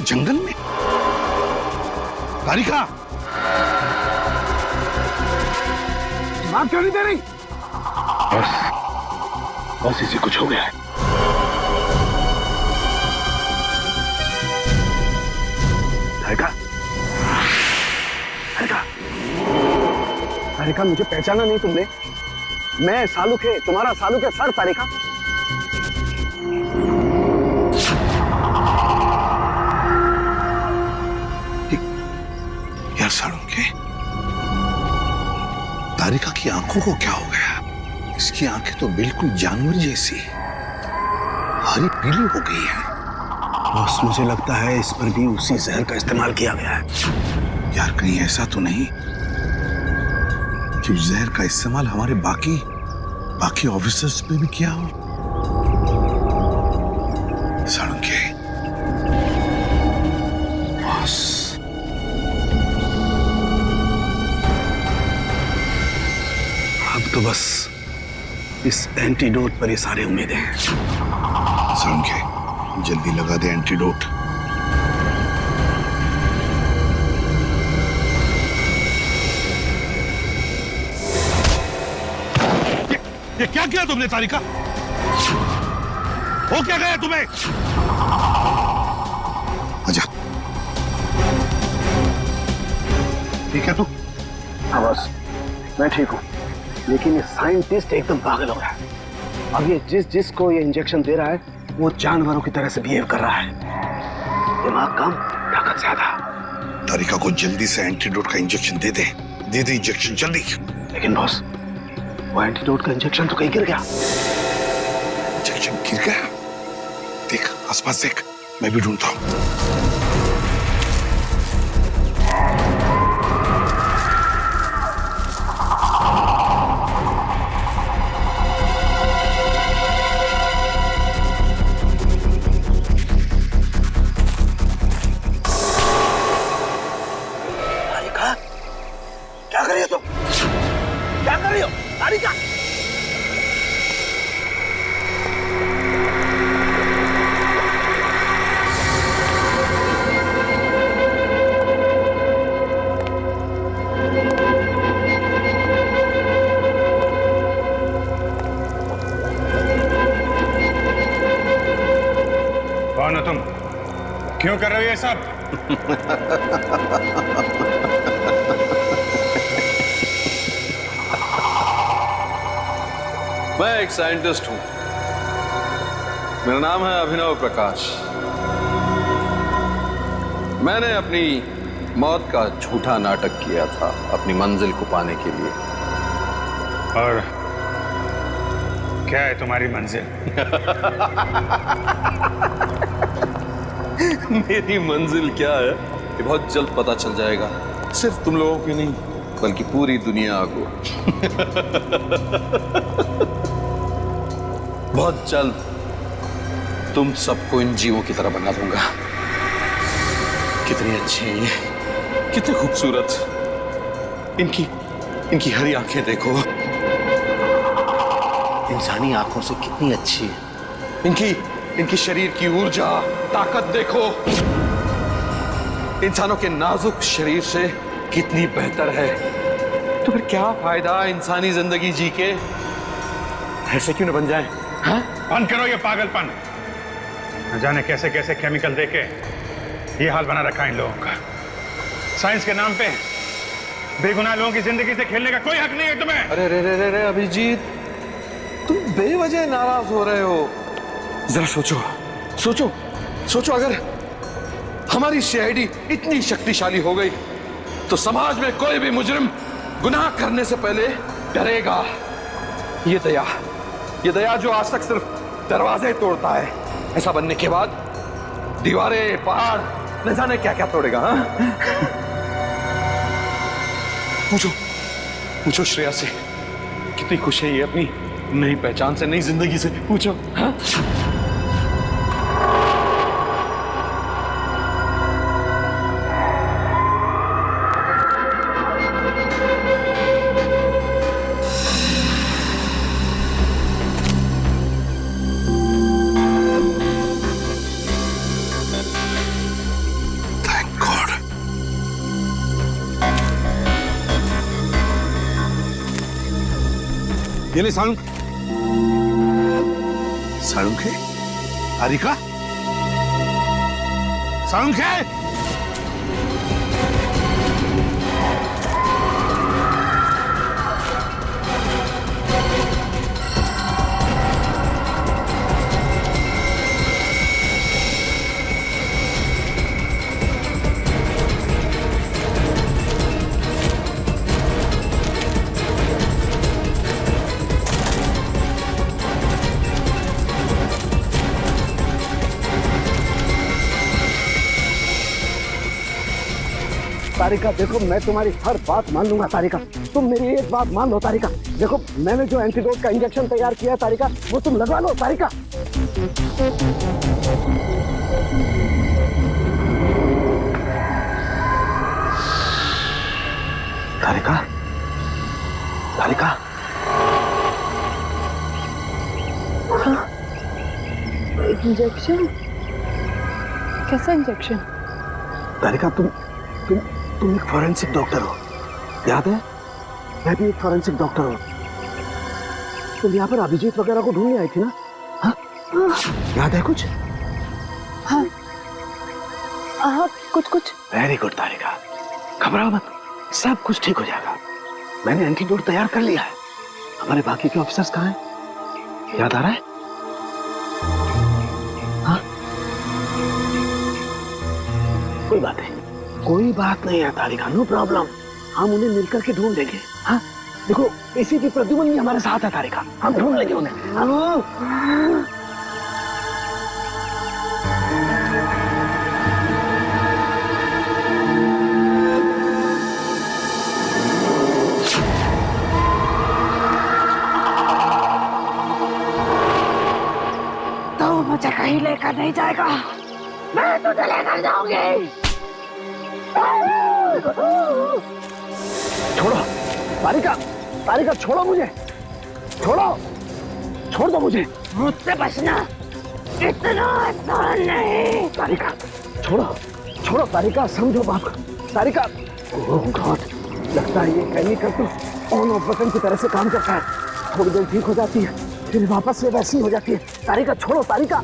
जंगल में? तारिका, बात क्यों नहीं दे रही? बस इसे कुछ हो गया है। तारिका, तारिका, तारिका, मुझे पहचाना नहीं तुमने? मैं सालुक है, तुम्हारा सालुक है सर। तारिका, यार सालुक है, तारिका की आंखों को क्या हो गया? इसकी आंखें तो बिल्कुल जानवर जैसी हरी पीली हो गई है। बस मुझे लगता है इस पर भी उसी जहर का इस्तेमाल किया गया है। यार कहीं ऐसा तो नहीं कि उस जहर का इस्तेमाल हमारे बाकी ऑफिसर्स पे भी किया हो? सालुके, बस अब तो बस इस एंटीडोट पर ये सारी उम्मीदें हैं। सालुके, जल्दी लगा दे एंटीडोट। ये क्या किया तुमने तारिका? हो क्या गया तुम्हें? आजा। ठीक है तू? हाँ बस, मैं ठीक हूँ, लेकिन ये साइंटिस्ट एकदम पागल हो गया है। अब ये जिसको ये इंजेक्शन दे रहा है वो जानवरों की तरह से बिहेव कर रहा है। दिमाग कम, ताकत ज्यादा। तारिका को जल्दी से एंटीडोट का इंजेक्शन दे दे इंजेक्शन जल्दी। लेकिन बॉस, वो एंटीडोट का इंजेक्शन तो कहीं गिर गया। इंजेक्शन गिर गया? देख आसपास देख, मैं भी ढूंढता हूं। तारिका, क्या कर रही हो तुम? क्या कर रही हो तारिका? कौन हो तुम? क्यों कर रहे हो ये सब? मैं एक साइंटिस्ट हूं। मेरा नाम है अभिनव प्रकाश। मैंने अपनी मौत का झूठा नाटक किया था अपनी मंजिल को पाने के लिए। और क्या है तुम्हारी मंजिल? मेरी मंजिल क्या है ये बहुत जल्द पता चल जाएगा। सिर्फ तुम लोगों की नहीं बल्कि पूरी दुनिया को। बहुत जल्द तुम सबको इन जीवों की तरह बना दूंगा। कितनी अच्छी है ये, कितने खूबसूरत। इनकी हरी आंखें देखो, इंसानी आंखों से कितनी अच्छी है। इनकी शरीर की ऊर्जा, ताकत देखो, इंसानों के नाजुक शरीर से कितनी बेहतर है। तो फिर क्या फायदा इंसानी जिंदगी जी के? ऐसे क्यों न बन जाए? हाँ? बंद करो ये पागलपन। न जाने कैसे कैसे केमिकल देके ये हाल बना रखा है इन लोगों का। साइंस के नाम पे बेगुनाह लोगों की जिंदगी से खेलने का कोई हक नहीं है तुम्हें। अरे रे रे रे रे अभिजीत, तुम बेवजह नाराज हो रहे हो। जरा सोचो सोचो सोचो, अगर हमारी सीआईडी इतनी शक्तिशाली हो गई तो समाज में कोई भी मुजरिम गुनाह करने से पहले डरेगा। ये दया जो आज तक सिर्फ दरवाजे तोड़ता है, ऐसा बनने के बाद दीवारें, पहाड़, न जाने क्या क्या तोड़ेगा। हाँ? पूछो श्रेया से कितनी खुश है ये अपनी नई पहचान से, नई जिंदगी से। पूछो। हाँ? ये ले सालू। साळुंखे, तारिका, साळुंखे। तारिका देखो, मैं तुम्हारी हर बात मान लूंगा तारिका। तुम मेरी एक बात मान लो तारिका। देखो, मैंने जो एंटीडोट का इंजेक्शन तैयार किया है तारिका, वो तुम लगवा लो तारिका। तारिका, तारिका। इंजेक्शन? कैसा इंजेक्शन? तारिका, तुम एक फॉरेंसिक डॉक्टर हो, याद है? मैं भी एक फॉरेंसिक डॉक्टर हूँ। तुम यहाँ पर अभिजीत वगैरह को ढूंढने आई थी ना? हाँ? याद है कुछ? हाँ, कुछ। वेरी गुड तारिका, घबराओ मत, सब कुछ ठीक हो जाएगा। मैंने एंटीडोट तैयार कर लिया है। हमारे बाकी के ऑफिसर्स कहाँ हैं? याद आ रहा है? हाँ? कोई बात नहीं है तारिका, नो प्रॉब्लम। हम उन्हें मिलकर के ढूंढ लेंगे। हाँ, देखो, इसी की प्रद्युमन भी हमारे साथ है तारिका, हम ढूंढ लेंगे उन्हें। तो मुझे कहीं लेकर नहीं जाएगा, मैं तुझे लेकर जाऊंगी। छोड़ो तारिका, तारिका छोड़ो मुझे, छोड़ दो मुझे। मुझसे बचना इतना आसान नहीं। तारिका छोड़ो तारिका, समझो बात को। तारिका, ओह गॉड, लगता है ये केमिकल तो ऑन ऑफ बटन की तरह से काम करता है। थोड़ी देर ठीक हो जाती है, फिर वापस से वैसी हो जाती है। तारिका छोड़ो तारिका।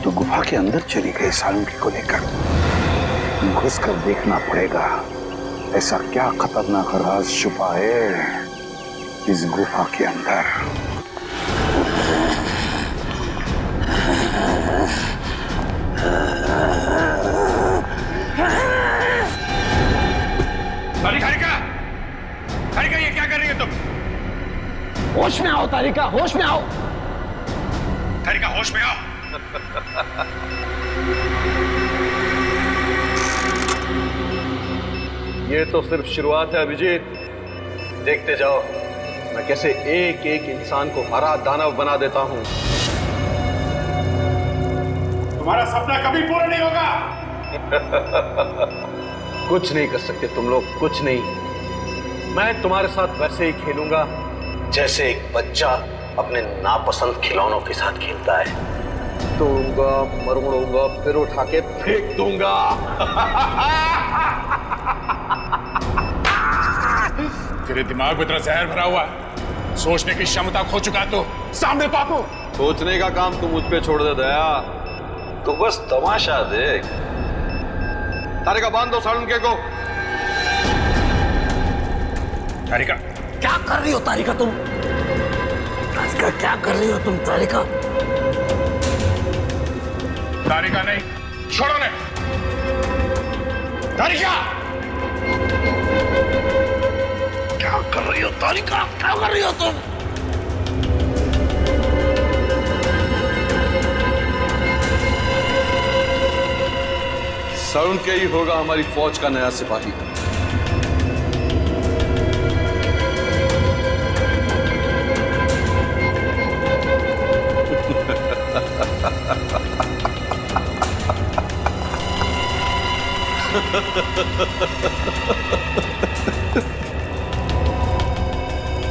तो गुफा के अंदर चली गई साळुंखे को लेकर। घुस कर देखना पड़ेगा, ऐसा क्या खतरनाक राज छुपा है इस गुफा के अंदर। तारिका, ये क्या कर रही है तुम? होश में आओ तारिका, होश में आओ। तारिका, होश में आओ। ये तो सिर्फ शुरुआत है अभिजीत, देखते जाओ मैं कैसे एक एक इंसान को हरा दानव बना देता हूं। तुम्हारा सपना कभी पूरा नहीं होगा। कुछ नहीं कर सकते तुम लोग, कुछ नहीं। मैं तुम्हारे साथ वैसे ही खेलूंगा जैसे एक बच्चा अपने नापसंद खिलौनों के साथ खेलता है। तोड़ूंगा, मरोड़ूंगा, फिर उठा के फेंक दूंगा। तेरे दिमाग में इतना जहर भरा हुआ है, सोचने की क्षमता खो चुका है। तो सामने पापू, सोचने का काम तू मुझ पे छोड़ दे दया, तू बस तमाशा देख। तारिका, बांध दो साळुंखे को। तारिका, क्या कर रही हो तारिका तुम? तारिका, क्या कर रही हो तुम तारिका? तारिका नहीं, छोड़ो ने। तारिका, क्या कर रही हो तारिका, क्या कर रही हो तुम? साळुंखे ही होगा हमारी फौज का नया सिपाही।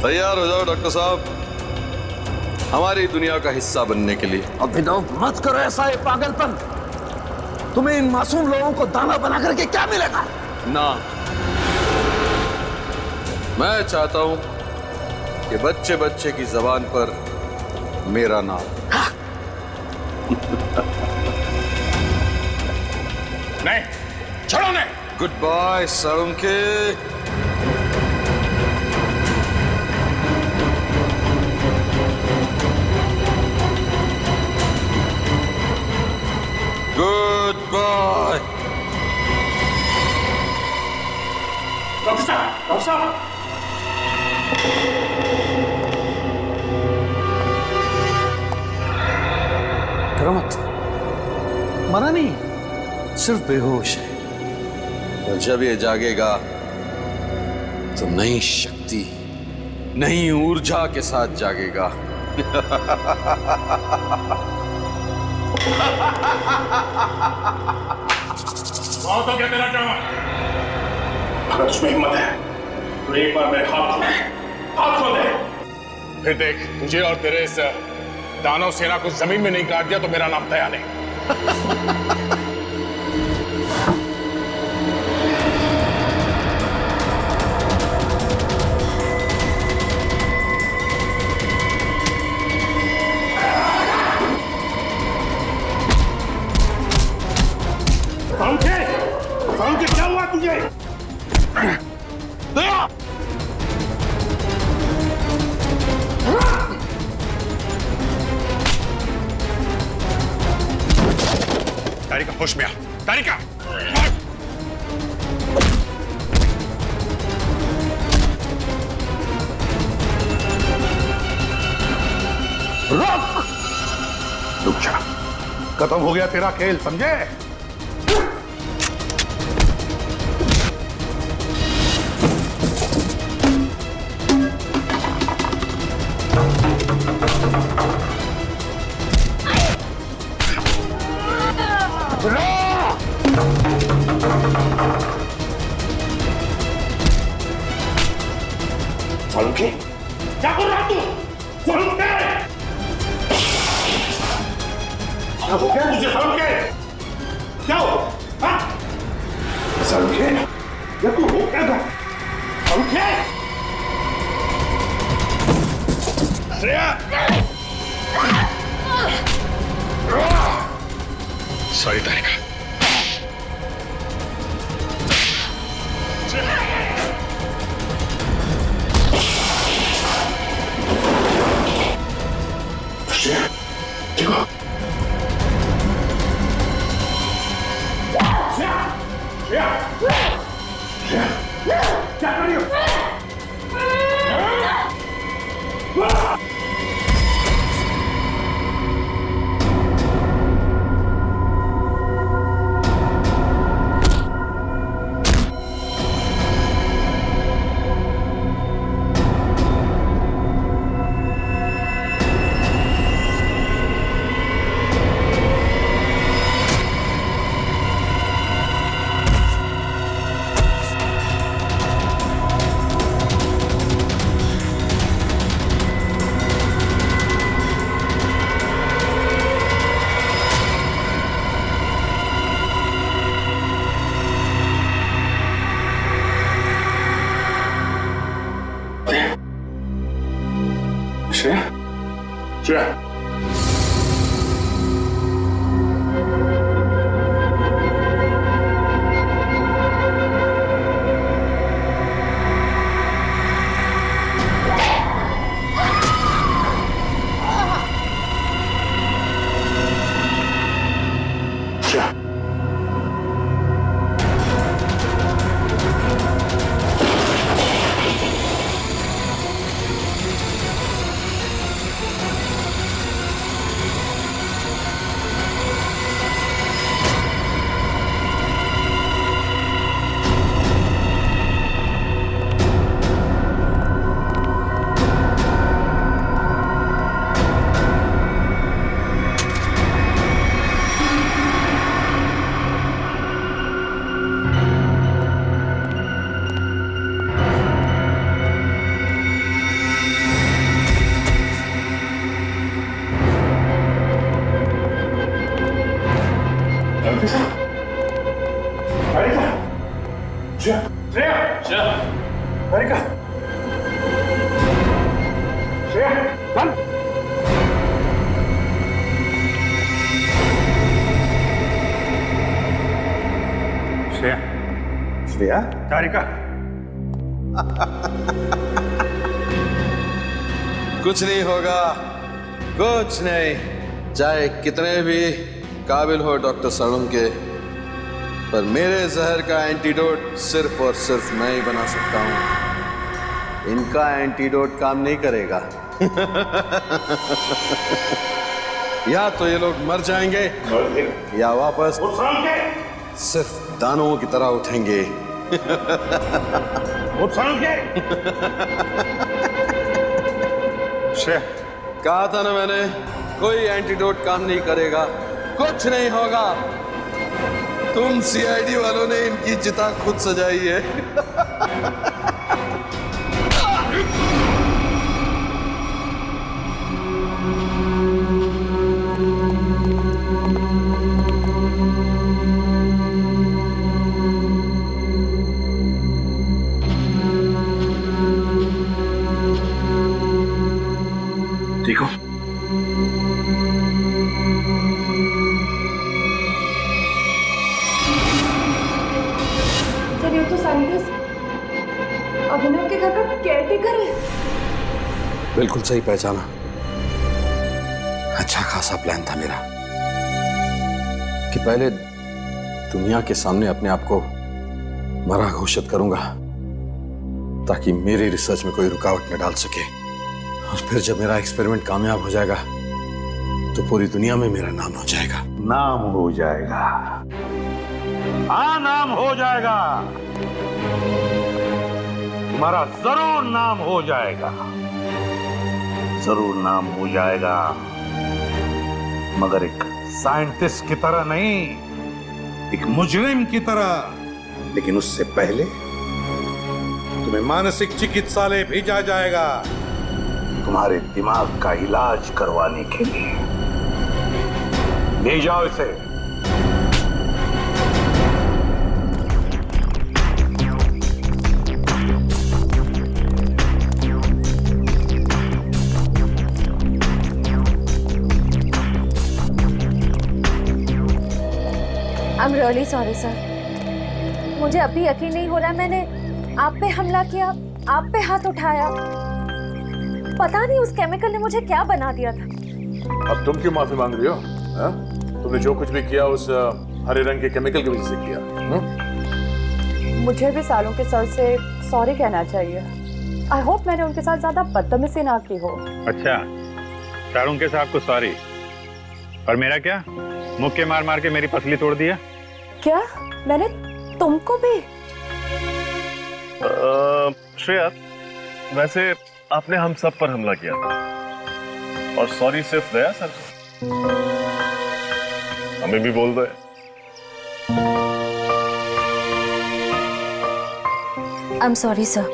तैयार हो जाओ डॉक्टर साहब, हमारी दुनिया का हिस्सा बनने के लिए। अभिनव मत करो ऐसा, ये पागलपन। तुम्हें इन मासूम लोगों को दाना बना करके क्या मिलेगा? ना, मैं चाहता हूं कि बच्चे बच्चे की जबान पर मेरा नाम। नहीं, छोड़ो नहीं। Good bye Salunkhe. Good bye. Doctor साहब, डॉक्टर साहब। डरो मत, मरा नहीं, सिर्फ बेहोश है। और जब ये जागेगा तो नई शक्ति, नई ऊर्जा के साथ जागेगा। बहुत हो गया तेरा ड्रामा। अगर तुझमें हिम्मत है तो एक बार मेरे हाथ खोल दे। फिर देख, तुझे और तेरे इस दानव सेना को जमीन में नहीं काट दिया तो मेरा नाम दया नहीं। साळुंखे, क्या हुआ तुझे? तारिका, होश में आ। तारिका, रुक जा, खत्म हो गया तेरा खेल, समझे? साळुंखे, क्या कर रहा तू? साळुंखे, क्या हो गया तुझे? साळुंखे, क्या हो? हाँ? साळुंखे, ये तू हो क्या गया? साळुंखे, श्रेया, सॉरी तारिका। देखो, क्या कर रही हो? श्रेया, श्रेया, श्रेया, श्रेया, तारिका, कुछ नहीं होगा, कुछ नहीं। चाहे कितने भी काबिल हो डॉक्टर सड़ुम के, पर मेरे जहर का एंटीडोट सिर्फ और सिर्फ मैं ही बना सकता हूं। इनका एंटीडोट काम नहीं करेगा। या तो ये लोग मर जाएंगे या वापस सिर्फ दानों की तरह उठेंगे। कहा था ना मैंने, कोई एंटीडोट काम नहीं करेगा, कुछ नहीं होगा। तुम सीआईडी वालों ने इनकी चिता खुद सजाई है। देखो, सर ये तो साइंटिस्ट अभिनव के घर का केयरटेकर है। बिल्कुल सही पहचाना। अच्छा खासा प्लान था मेरा कि पहले दुनिया के सामने अपने आप को मरा घोषित करूंगा ताकि मेरी रिसर्च में कोई रुकावट न डाल सके, और फिर जब मेरा एक्सपेरिमेंट कामयाब हो जाएगा तो पूरी दुनिया में मेरा नाम हो जाएगा। नाम हो जाएगा। हाँ, नाम हो जाएगा, तुम्हारा जरूर नाम हो जाएगा, जरूर नाम हो जाएगा, मगर एक साइंटिस्ट की तरह नहीं, एक मुजरिम की तरह। लेकिन उससे पहले तुम्हें मानसिक चिकित्सालय भेजा जाएगा, तुम्हारे दिमाग का इलाज करवाने के लिए। ले जाओ इसे। I'm really sorry सर, मुझे अभी यकीन नहीं हो रहा है मैंने आप पे हमला किया, आप पे हाथ उठाया। पता नहीं उस केमिकल ने मुझे क्या बना दिया था। अब तुम क्यों माफी मांग रही हो? हा? तुमने जो कुछ भी किया उस हरे रंग के केमिकल की वजह से किया। मुझे भी सालों के सर से सॉरी कहना चाहिए। आई होप मैंने उनके साथ ज्यादा बदतमीजी ना की हो। अच्छा, शाहरुख के साहब को सॉरी, और मेरा क्या? मुक्के मार मार के मेरी पसली तोड़ दिया। क्या मैंने तुमको भी? श्रेया, वैसे आपने हम सब पर हमला किया था, और सॉरी सिर्फ दया सर, हमें भी बोल दो। I am sorry sir.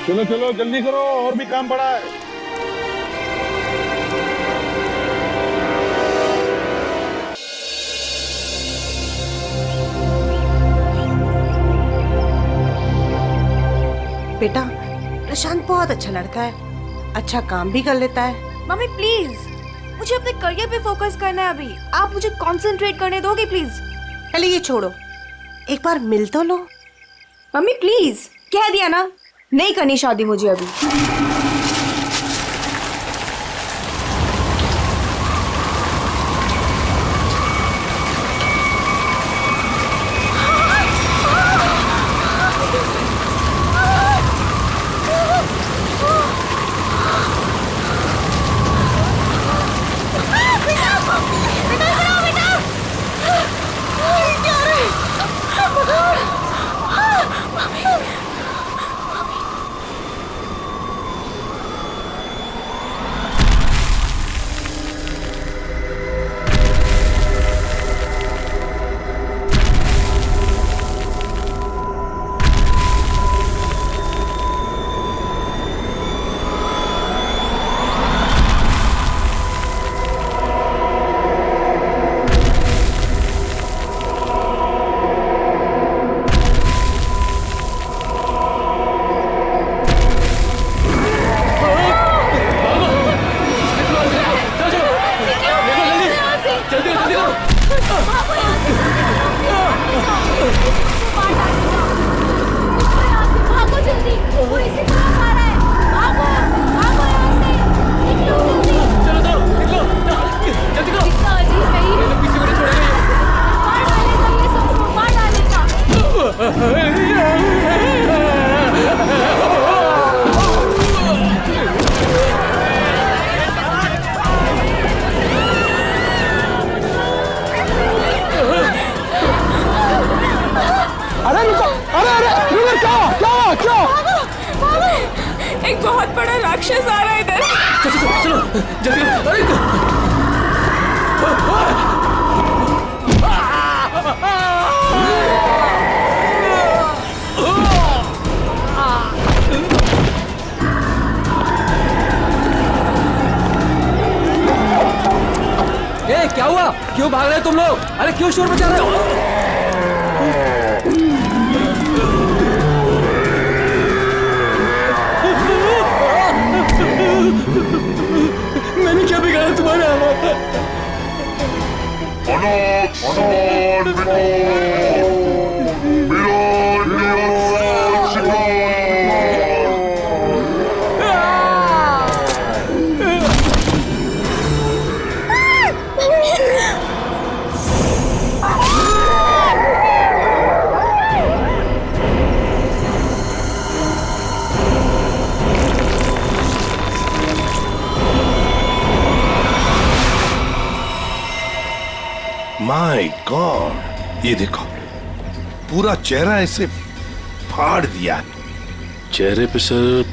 चलो चलो जल्दी करो, और भी काम पड़ा है। बेटा, प्रशांत बहुत अच्छा लड़का है, अच्छा काम भी कर लेता है। मम्मी प्लीज, मुझे अपने करियर पे फोकस करना है अभी। आप मुझे कंसंट्रेट करने दोगे प्लीज? पहले ये छोड़ो, एक बार मिल तो लो। मम्मी प्लीज, कह दिया ना, नहीं करनी शादी मुझे अभी। राक्षस आ रहा है इधर। चलो चलो जल्दी। अरे क्या हुआ? क्यों भाग रहे हो तुम लोग? अरे क्यों शोर मचा रहे हो? मैंने क्या बिगाड़ा तुम्हारा? माय गॉड, ये देखो पूरा चेहरा ऐसे फाड़ दिया। चेहरे पे सर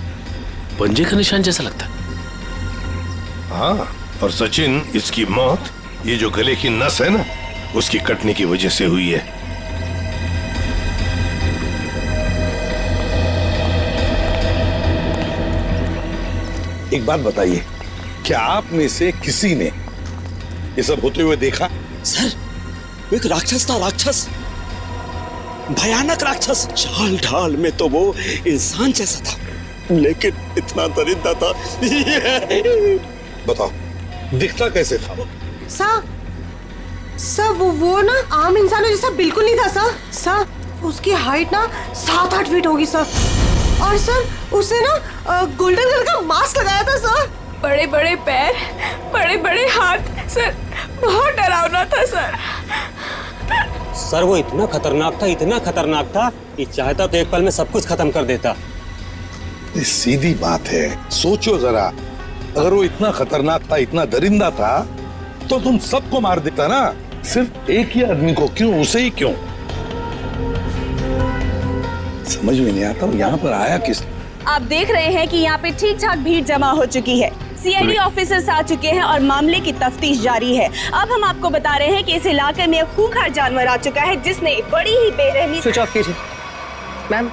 पंजे का निशान जैसा लगता है। हाँ, और सचिन इसकी मौत ये जो गले की नस है ना उसकी कटने की वजह से हुई है। एक बात बताइए, क्या आप में से किसी ने ये सब होते हुए देखा? सर, वो एक राक्षस था, राक्षस, भयानक राक्षस। चाल ढाल में तो वो इंसान जैसा था, लेकिन इतना दरिद्र था। बताओ, दिखता कैसे था? सर वो ना आम इंसानों जैसा बिल्कुल नहीं था सर। सर उसकी हाइट ना 7-8 फीट होगी सर। और सर उसने ना गोल्डन कलर का मास्क लगाया था सर। बड़े बड़े पैर, बड़े बड़े हाथ, सर बहुत डरावना था सर। सर वो इतना खतरनाक था कि चाहता तो एक पल में सब कुछ खत्म कर देता। ये सीधी बात है, सोचो जरा, अगर वो इतना खतरनाक था, इतना दरिंदा था, तो तुम सबको मार देता ना, सिर्फ एक ही आदमी को क्यों, उसे ही क्यों? समझ में नहीं आता वो यहाँ पर आया किस? आप देख रहे हैं कि यहाँ पे ठीक ठाक भीड़ जमा हो चुकी है। सीआईडी ऑफिसर्स आ चुके हैं और मामले की तफ्तीश जारी है। अब हम आपको बता रहे हैं कि इस इलाके में एक खूंखार जानवर आ चुका है जिसने बड़ी ही बेरहमी। स्विच ऑफ कीजिए मैम,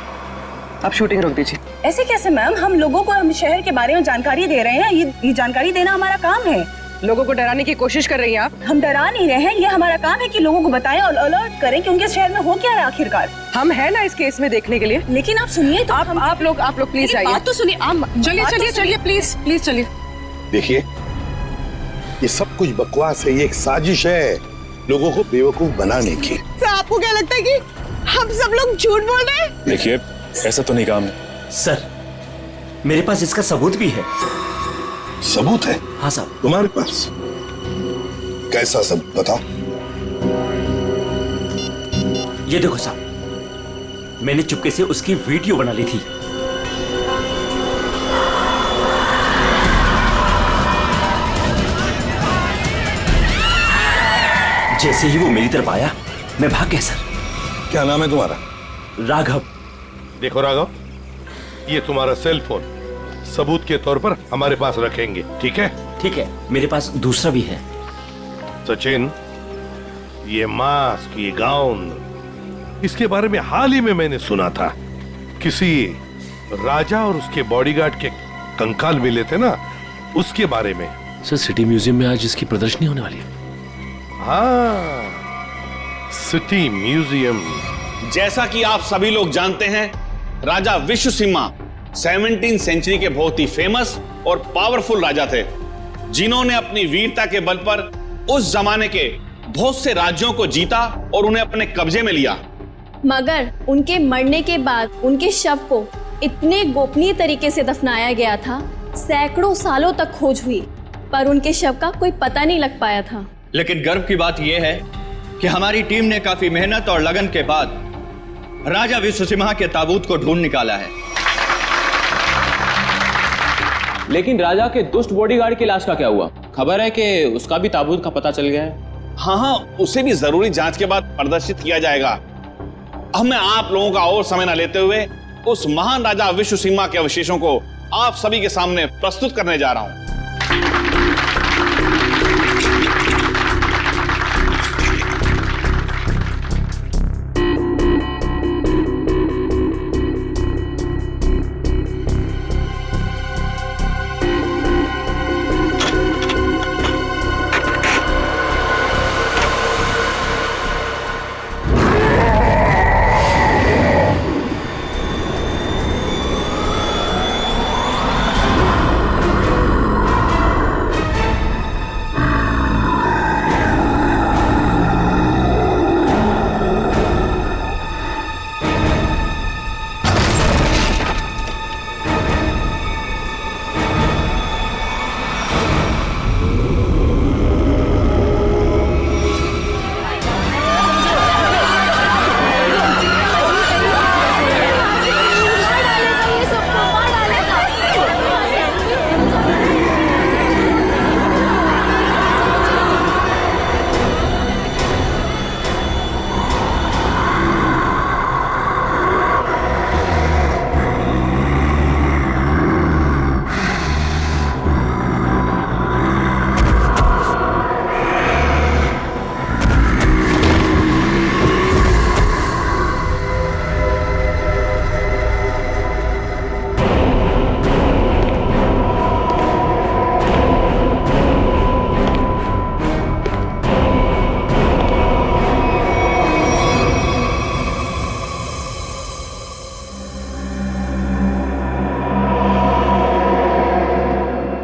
आप शूटिंग रोक दीजिए। ऐसे कैसे मैम? हम लोगों को हम शहर के बारे में जानकारी दे रहे हैं। ये जानकारी देना हमारा काम है। लोगों को डराने की कोशिश कर रही हैं आप। हम डरा नहीं रहे हैं, ये हमारा काम है कि लोगों को बताएं और अलर्ट करें कि उनके शहर में हो क्या है आखिरकार। हम है ना इस केस में देखने के लिए। लेकिन आप सुनिए तो, आप लोग प्लीज आइए। बात तो सुनिए। चलिए प्लीज चलिए। देखिए, ये सब कुछ बकवास है, ये एक साजिश है लोगों को बेवकूफ बनाने की। सर आपको क्या लगता है कि हम सब लोग झूठ बोल रहे हैं? देखिए, ऐसा तो नहीं काम है। सर मेरे पास इसका सबूत भी है। सबूत है? हाँ साहब। तुम्हारे पास कैसा सबूत, बताओ। ये देखो साहब, मैंने चुपके से उसकी वीडियो बना ली थी। जैसे ही वो मेरी तरफ आया मैं भाग गया सर। क्या नाम है तुम्हारा? राघव। देखो राघव, ये तुम्हारा सेल फोन सबूत के तौर पर हमारे पास रखेंगे, ठीक है? ठीक है, मेरे पास दूसरा भी है। सचिन, ये मास्क, ये गाउन, इसके बारे में हाल ही में मैंने सुना था। किसी राजा और उसके बॉडीगार्ड के कंकाल मिले थे ना, उसके बारे में। सर सिटी म्यूजियम में आज इसकी प्रदर्शनी होने वाली है। हाँ, सिटी म्यूजियम। जैसा कि आप सभी लोग जानते हैं, राजा विश्वसिंहा 17वीं सेंचुरी के बहुत ही फेमस और पावरफुल राजा थे, जिन्होंने अपनी वीरता के बल पर उस जमाने के बहुत से राज्यों को जीता और उन्हें अपने कब्जे में लिया। मगर उनके मरने के बाद उनके शव को इतने गोपनीय तरीके से दफनाया गया था, सैकड़ों सालों तक खोज हुई, पर उनके शव का कोई पता नहीं लग पाया था। लेकिन गर्व की बात यह है कि हमारी टीम ने काफी मेहनत और लगन के बाद राजा विश्वसिंहा के ताबूत को ढूंढ निकाला है। लेकिन राजा के दुष्ट बॉडीगार्ड की लाश का क्या हुआ? खबर है कि उसका भी ताबूत का पता चल गया है। हाँ, उसे भी जरूरी जांच के बाद प्रदर्शित किया जाएगा। अब मैं आप लोगों का और समय न लेते हुए उस महान राजा विश्वसिंहा के अवशेषों को आप सभी के सामने प्रस्तुत करने जा रहा हूं।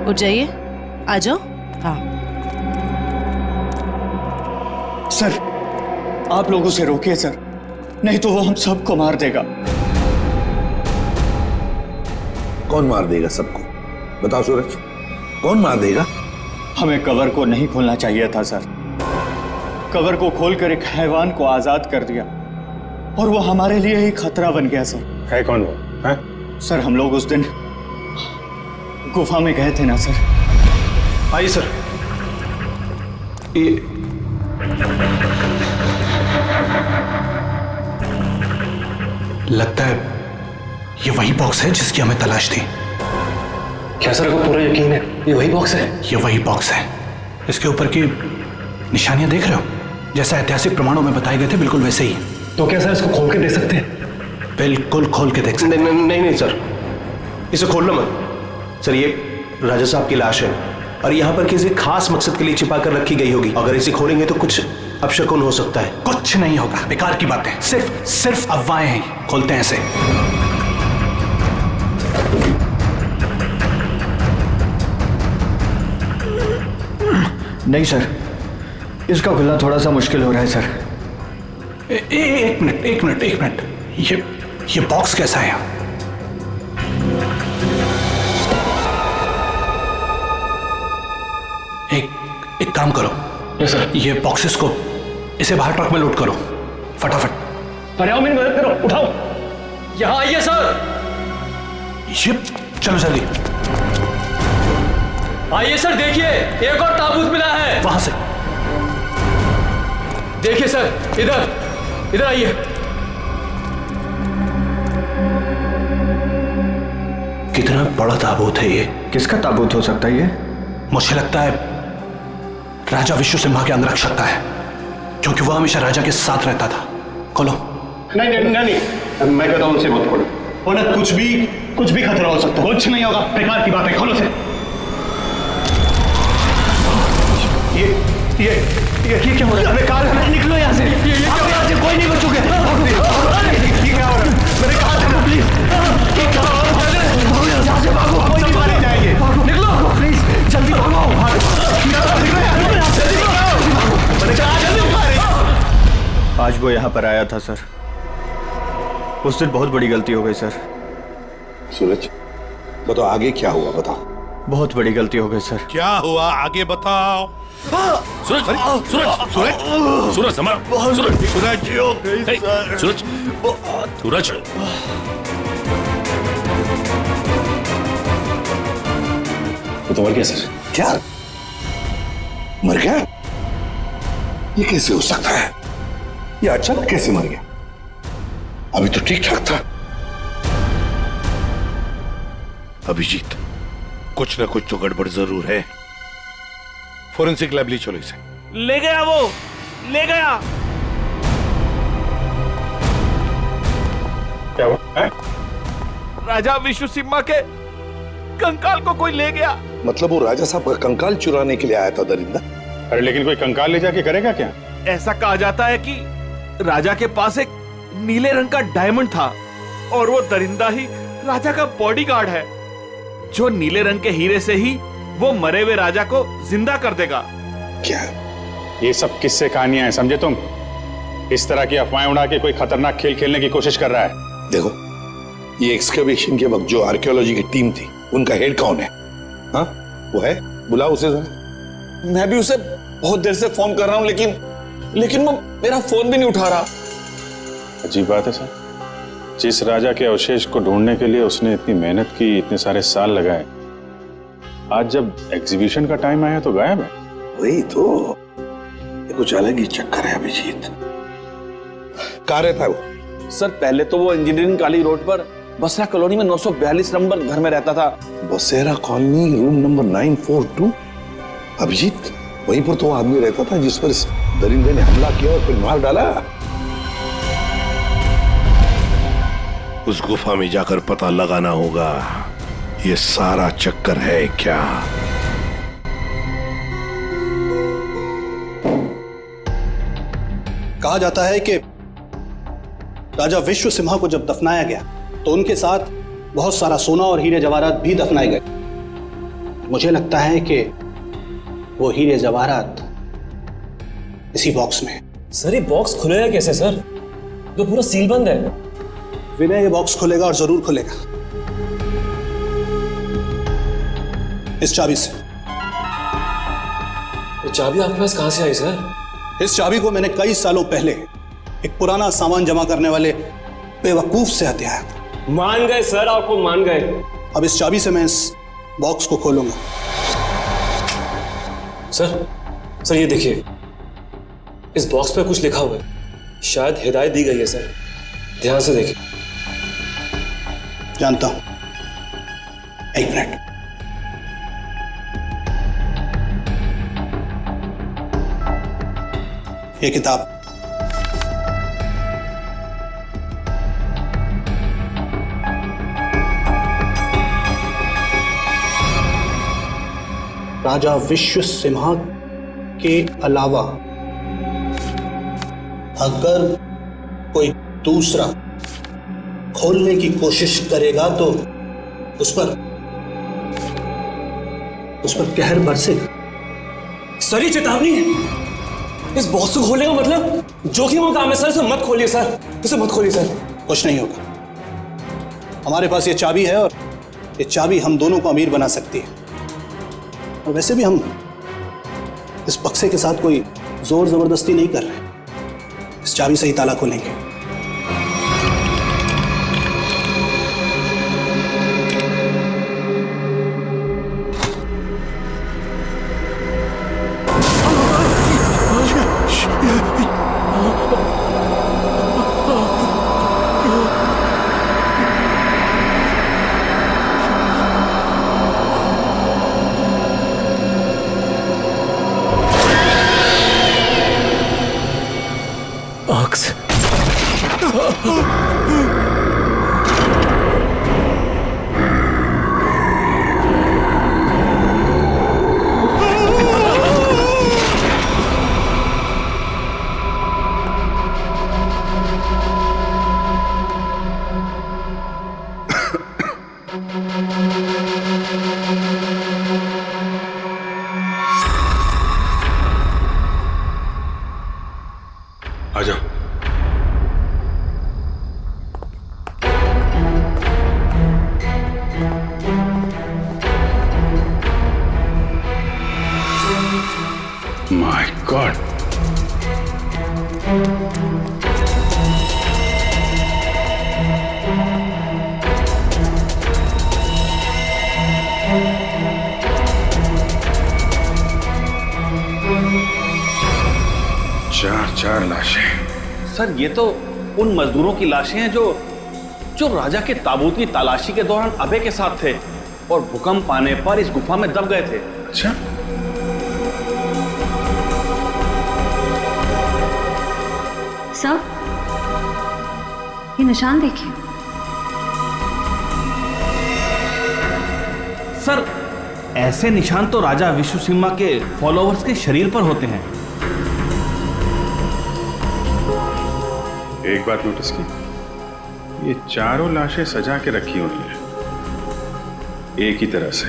उठ जाइए, आ जाओ। हाँ सर, आप लोगों से रोकिए सर, नहीं तो वो हम सबको मार देगा। कौन मार देगा सबको? बताओ सूरज, कौन मार देगा? हमें कवर को नहीं खोलना चाहिए था सर। कवर को खोलकर एक हैवान को आजाद कर दिया और वो हमारे लिए ही खतरा बन गया सर। है कौन वो? है? सर, हम लोग उस दिन गुफा में गए थे ना सर। आइए सर। ये लगता है ये वही बॉक्स है जिसकी हमें तलाश थी। क्या सर को पूरा यकीन है ये वही बॉक्स है? ये वही बॉक्स है। इसके ऊपर की निशानियां देख रहे हो? जैसा ऐतिहासिक प्रमाणों में बताए गए थे बिल्कुल वैसे ही। तो क्या सर इसको खोल के दे सकते हैं? बिल्कुल खोल के देख सकते हैं। नहीं सर, इसे खोलना मत सर। ये राजा साहब की लाश है और यहाँ पर किसी खास मकसद के लिए छिपा कर रखी गई होगी। अगर इसे खोलेंगे तो कुछ अपशकुन हो सकता है। कुछ नहीं होगा, बेकार की बातें, सिर्फ अफवाहें हैं। खोलते हैं इसे। नहीं सर, इसका खुलना थोड़ा सा मुश्किल हो रहा है सर। एक मिनट। ये बॉक्स कैसा है? एक काम करो। Yes sir. ये बॉक्सेस को इसे बाहर ट्रक में लोड करो फटाफट। अरे आओ, मेरी मदद करो, उठाओ। यहाँ आइए सर। ये चलो जल्दी आइए सर, देखिए एक और ताबूत मिला है। वहां से देखिए सर, इधर आइए। कितना बड़ा ताबूत है ये? किसका ताबूत हो सकता है ये? मुझे लगता है राजा विश्व सिम्हा के अंगरक्षक का है, क्योंकि वो हमेशा राजा के साथ रहता था। खोलो। नहीं, मैं कहता हूं उनसे मत खोलो। उन्हें कुछ भी खतरा हो सकता है। कुछ नहीं होगा, बेकार की बात है। खोलो से। ये क्या हो रहा है? बेकार है, निकलो यहाँ से। ये क्या हो रहा है? कोई नहीं बचोगे। ये क्या हो रहा है? मैंने कहा था ना, प्लीज। ये क्या हो रहा है? यहाँ से भागो, कोई नहीं मारे जाएंगे। निकलो प्लीज, जल्दी भागो। आज वो यहाँ पर आया था सर। उस दिन बहुत बड़ी गलती हो गई सर। सूरज, बताओ आगे क्या हुआ? बताओ। बहुत बड़ी गलती हो गई सर। क्या हुआ आगे बताओ। सूरज, तो मर गया सर। क्या मर गया? ये कैसे हो सकता है? ये अचानक कैसे मर गया? अभी तो ठीक ठाक था। अभिजीत, कुछ ना कुछ तो गड़बड़ जरूर है। फोरेंसिक लैब ली चलो इसे। ले गया, वो ले गया। क्या हुआ है? राजा विश्व सिम्हा के कंकाल को कोई ले गया। मतलब वो राजा साहब का कंकाल चुराने के लिए आया था दरिंदा? अरे लेकिन कोई कंकाल ले जाके करेगा क्या? ऐसा कहा जाता है कि राजा के पास एक नीले रंग का डायमंड था और वो दरिंदा ही राजा का बॉडीगार्ड है, जो नीले रंग के हीरे से ही वो मरे हुए राजा को जिंदा कर देगा। क्या ये सब किस्से कहानियां हैं, समझे तुम? इस तरह की अफवाहें उड़ा के कोई खतरनाक खेल खेलने की कोशिश कर रहा है। देखो, ये एक्सकवेशन के वक्त जो आर्कियोलॉजी की टीम थी, उनका हेड कौन है? हाँ, वो है, बुलाओ उसे जरा। मैं भी उसे बहुत देर से फोन कर रहा हूं, लेकिन वो मेरा फोन भी नहीं उठा रहा। अजीब बात है सर, जिस राजा के अवशेष को ढूंढने के लिए उसने इतनी मेहनत की, इतने सारे साल लगाए, आज जब एग्जीबिशन का टाइम आया तो गायब है। वही तो, ये कुछ अलग ही चक्कर है अभिजीत। कहाँ रहता है वो? सर पहले तो वो इंजीनियरिंग काली रोड पर बसरा कॉलोनी में 942 नंबर घर में रहता था। बसेरा कॉलोनी, रूम नंबर 942। अभिजीत, वहीं पर तो वो आदमी रहता था जिस पर इस दरिंदे ने हमला किया और फिर मार डाला। उस गुफा में जाकर पता लगाना होगा ये सारा चक्कर है क्या। कहा जाता है कि राजा विश्व सिम्हा को जब दफनाया गया तो उनके साथ बहुत सारा सोना और हीरे जवाहरात भी दफनाए गए। मुझे लगता है कि वो हीरे जवाहरात इसी बॉक्स में। सर ये बॉक्स खुलेगा कैसे सर? तो पूरा सील बंद है। विनय ये बॉक्स खुलेगा और जरूर खुलेगा, इस चाबी से। ये चाबी आपके पास कहां से आई सर? इस चाबी को मैंने कई सालों पहले एक पुराना सामान जमा करने वाले बेवकूफ से हथियाया था। मान गए सर, आपको मान गए। अब इस चाबी से मैं इस बॉक्स को खोलूंगा। सर ये देखिए, इस बॉक्स पे कुछ लिखा हुआ है, शायद हिदायत दी गई है सर, ध्यान से देखिए। जानता हूं, एक मिनट। ये किताब राजा विश्व सिम्हा के अलावा अगर कोई दूसरा खोलने की कोशिश करेगा तो उस पर कहर बरसेगा। सर ये चेतावनी है, इस बॉक्स को खोलने का मतलब जोखिम का काम है सर, इसे मत खोलिए सर, इसे मत खोलिए सर। कुछ नहीं होगा, हमारे पास ये चाबी है और ये चाबी हम दोनों को अमीर बना सकती है। और वैसे भी हम इस बक्से के साथ कोई जोर जबरदस्ती नहीं कर रहे, इस चाबी से ही ताला खोलेंगे। आ जाओ। माय गॉड, चार लाशें। सर ये तो उन मजदूरों की लाशें हैं जो राजा के ताबूत की तलाशी के दौरान अभय के साथ थे। और भूकंप आने पर इस गुफा में दब गए थे। अच्छा, सर ये निशान देखिए। सर ऐसे निशान तो राजा विश्वसिम्हा के फॉलोअर्स के शरीर पर होते हैं। एक बात नोटिस की, ये चारों लाशें सजा के रखी हुई हैं एक ही तरह से।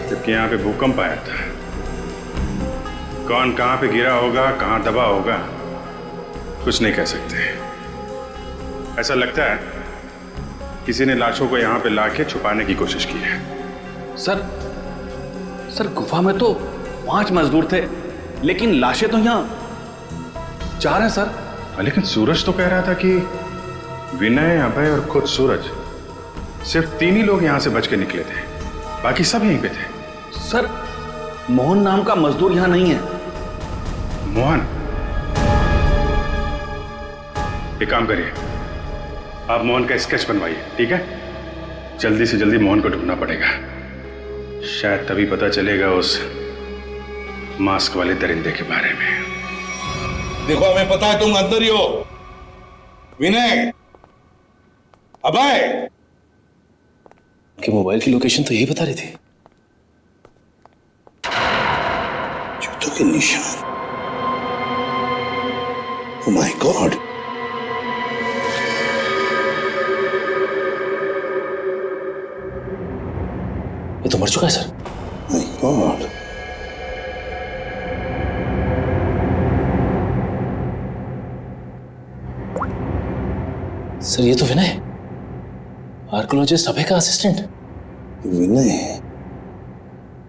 जबकि यहां पे भूकंप आया था, कौन कहां पे गिरा होगा, कहां दबा होगा, कुछ नहीं कह सकते। ऐसा लगता है किसी ने लाशों को यहां पे लाके छुपाने की कोशिश की है। सर गुफा में तो 5 मजदूर थे, लेकिन लाशें तो यहाँ 4 हैं सर। लेकिन सूरज तो कह रहा था कि विनय, अभय और खुद सूरज, सिर्फ 3 ही लोग यहां से बच के निकले थे, बाकी सब यहीं पे थे। सर मोहन नाम का मजदूर यहां नहीं है। मोहन? एक काम करिए, आप मोहन का स्केच बनवाइए, ठीक है? जल्दी से जल्दी मोहन को ढूंढना पड़ेगा, शायद तभी पता चलेगा उस मास्क वाले दरिंदे के बारे में। देखो, हमें पता है तुम अंदर ही हो। विनय, अभय, कि मोबाइल की लोकेशन तो यही बता रही थी। जूतों के निशान। ओह माय गॉड, ये तो मर चुका है सर। माय गॉड, सर ये तो विनय, आर्कियोलॉजिस्ट अभय का असिस्टेंट। विनय,